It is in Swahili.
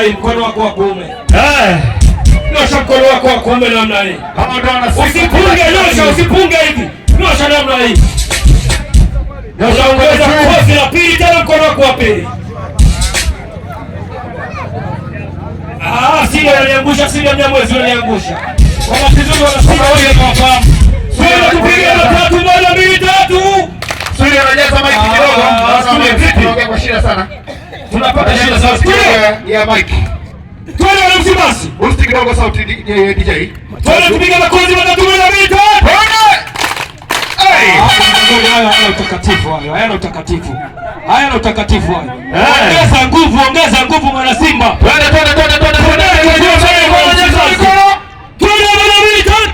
namna hii, mkono wako wa kuume. Nyosha mkono wako wa kuume namna hii. Usipunge, nyosha, usipunge hivi. Nyosha namna hii. Nyosha, ongeza kofi la pili tena mkono wako wa pili. Sile ananiangusha, Sile Mnyamwezi ananiangusha. Kwa mapizuri wanasema wewe kwa fahamu. Sile tupigie na 3 1 2 3. Sile anajaza mic kidogo. Sile vipi? Tunaongea kwa shida sana. Tunapata shida sana. Sile ya mic. Twende wale msibasi. Usti kidogo sauti DJ. Twende tupige makozi 3 1 2 3. Haya utakatifu hayo. Haya utakatifu. Haya utakatifu hayo. Ongeza nguvu mwana Simba. Twende. Twende